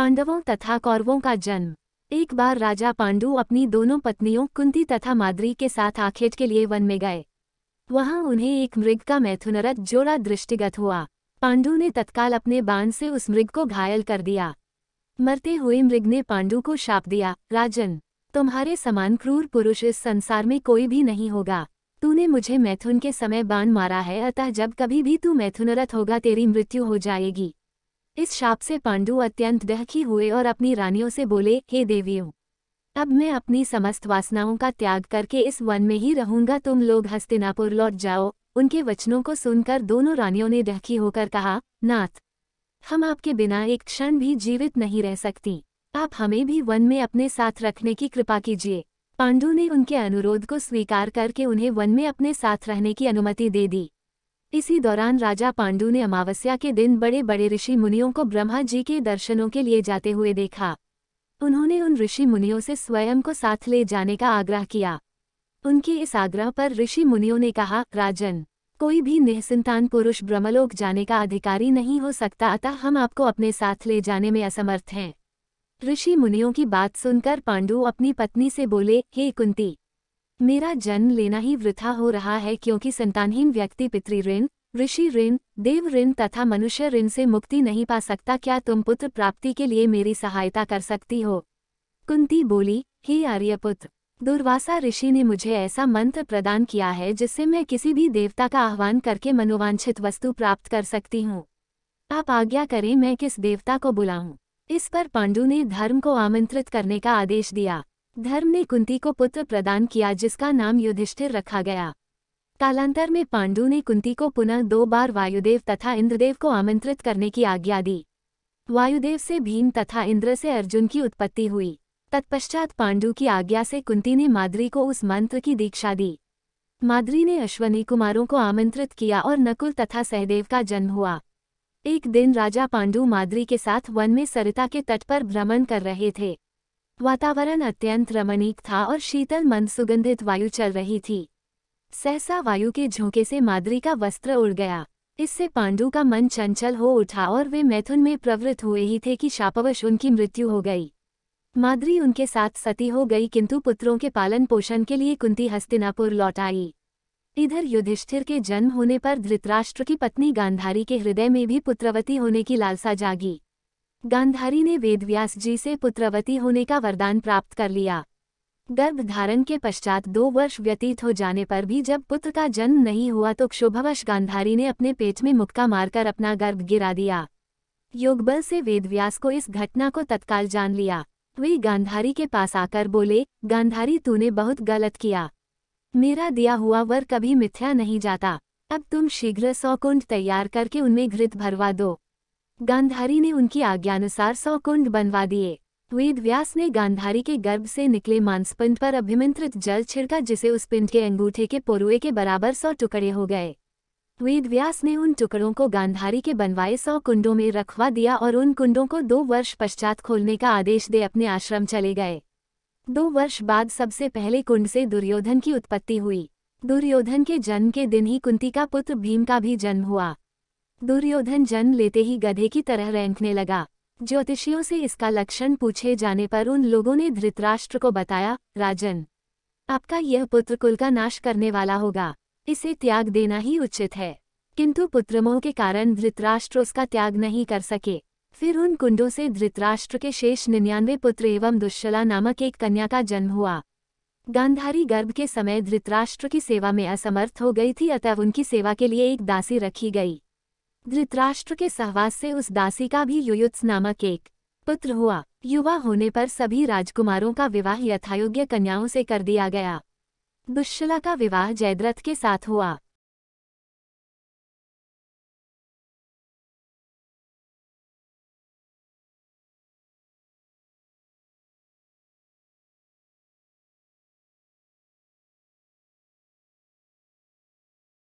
पांडवों तथा कौरवों का जन्म। एक बार राजा पांडु अपनी दोनों पत्नियों कुंती तथा माद्री के साथ आखेट के लिए वन में गए। वहां उन्हें एक मृग का मैथुनरत जोड़ा दृष्टिगत हुआ। पांडु ने तत्काल अपने बाण से उस मृग को घायल कर दिया। मरते हुए मृग ने पांडु को शाप दिया, राजन, तुम्हारे समान क्रूर पुरुष इस संसार में कोई भी नहीं होगा। तूने मुझे मैथुन के समय बाण मारा है, अतः जब कभी भी तू मैथुनरत होगा तेरी मृत्यु हो जाएगी। इस शाप से पांडु अत्यंत दुखी हुए और अपनी रानियों से बोले, हे देवियों, अब मैं अपनी समस्त वासनाओं का त्याग करके इस वन में ही रहूंगा, तुम लोग हस्तिनापुर लौट जाओ। उनके वचनों को सुनकर दोनों रानियों ने दुखी होकर कहा, नाथ, हम आपके बिना एक क्षण भी जीवित नहीं रह सकती, आप हमें भी वन में अपने साथ रखने की कृपा कीजिए। पांडु ने उनके अनुरोध को स्वीकार करके उन्हें वन में अपने साथ रहने की अनुमति दे दी। इसी दौरान राजा पांडु ने अमावस्या के दिन बड़े बड़े ऋषि मुनियों को ब्रह्मा जी के दर्शनों के लिए जाते हुए देखा। उन्होंने उन ऋषि मुनियों से स्वयं को साथ ले जाने का आग्रह किया। उनके इस आग्रह पर ऋषि मुनियों ने कहा, राजन, कोई भी निःसंतान पुरुष ब्रह्मलोक जाने का अधिकारी नहीं हो सकता, अतः हम आपको अपने साथ ले जाने में असमर्थ हैं। ऋषि मुनियों की बात सुनकर पांडु अपनी पत्नी से बोले, हे कुंती, मेरा जन्म लेना ही वृथा हो रहा है, क्योंकि संतानहीन व्यक्ति पितृ ऋण, ऋषि ऋण, देव ऋण तथा मनुष्य ऋण से मुक्ति नहीं पा सकता। क्या तुम पुत्र प्राप्ति के लिए मेरी सहायता कर सकती हो? कुंती बोली, हे आर्यपुत्र, दुर्वासा ऋषि ने मुझे ऐसा मंत्र प्रदान किया है जिससे मैं किसी भी देवता का आह्वान करके मनोवांछित वस्तु प्राप्त कर सकती हूँ। आप आज्ञा करें, मैं किस देवता को बुलाऊं? इस पर पांडु ने धर्म को आमंत्रित करने का आदेश दिया। धर्म ने कुंती को पुत्र प्रदान किया जिसका नाम युधिष्ठिर रखा गया। कालांतर में पांडु ने कुंती को पुनः 2 बार वायुदेव तथा इंद्रदेव को आमंत्रित करने की आज्ञा दी। वायुदेव से भीम तथा इंद्र से अर्जुन की उत्पत्ति हुई। तत्पश्चात पांडु की आज्ञा से कुंती ने माद्री को उस मंत्र की दीक्षा दी। माद्री ने अश्वनी कुमारों को आमंत्रित किया और नकुल तथा सहदेव का जन्म हुआ। एक दिन राजा पांडु माद्री के साथ वन में सरिता के तट पर भ्रमण कर रहे थे। वातावरण अत्यंत रमणीक था और शीतल मंद सुगंधित वायु चल रही थी। सहसा वायु के झोंके से माद्री का वस्त्र उड़ गया। इससे पांडु का मन चंचल हो उठा और वे मैथुन में प्रवृत्त हुए ही थे कि शापवश उनकी मृत्यु हो गई। माद्री उनके साथ सती हो गई, किंतु पुत्रों के पालन पोषण के लिए कुंती हस्तिनापुर लौट आई। इधर युधिष्ठिर के जन्म होने पर धृतराष्ट्र की पत्नी गांधारी के हृदय में भी पुत्रवती होने की लालसा जागी। गांधारी ने वेदव्यास जी से पुत्रवती होने का वरदान प्राप्त कर लिया। गर्भ धारण के पश्चात 2 वर्ष व्यतीत हो जाने पर भी जब पुत्र का जन्म नहीं हुआ तो क्षोभवश गांधारी ने अपने पेट में मुक्का मारकर अपना गर्भ गिरा दिया। योगबल से वेदव्यास को इस घटना को तत्काल जान लिया। वे गांधारी के पास आकर बोले, गांधारी, तूने बहुत गलत किया। मेरा दिया हुआ वर कभी मिथ्या नहीं जाता। अब तुम शीघ्र 100 कुंड तैयार करके उनमें घृत भरवा दो। गांधारी ने उनकी आज्ञानुसार 100 कुंड बनवा दिए। वेदव्यास ने गांधारी के गर्भ से निकले मांसपिंड पर अभिमंत्रित जल छिड़का, जिसे उस पिंड के अंगूठे के पोरुए के बराबर 100 टुकड़े हो गए। वेदव्यास ने उन टुकड़ों को गांधारी के बनवाए 100 कुंडों में रखवा दिया और उन कुंडों को 2 वर्ष पश्चात खोलने का आदेश दे अपने आश्रम चले गए। 2 वर्ष बाद सबसे पहले कुंड से दुर्योधन की उत्पत्ति हुई। दुर्योधन के जन्म के दिन ही कुंती का पुत्र भीम का भी जन्म हुआ। दुर्योधन जन्म लेते ही गधे की तरह रेंकने लगा। ज्योतिषियों से इसका लक्षण पूछे जाने पर उन लोगों ने धृतराष्ट्र को बताया, राजन, आपका यह पुत्र कुल का नाश करने वाला होगा, इसे त्याग देना ही उचित है। किंतु पुत्रमोह के कारण धृतराष्ट्र उसका त्याग नहीं कर सके। फिर उन कुंडों से धृतराष्ट्र के शेष 99 पुत्र एवं दुश्शला नामक एक कन्या का जन्म हुआ। गांधारी गर्भ के समय धृतराष्ट्र की सेवा में असमर्थ हो गई थी, अतः उनकी सेवा के लिए एक दासी रखी गई। धृतराष्ट्र के सहवास से उस दासी का भी युयुत्स नामक एक पुत्र हुआ। युवा होने पर सभी राजकुमारों का विवाह यथायोग्य कन्याओं से कर दिया गया। दुश्शला का विवाह जयद्रथ के साथ हुआ।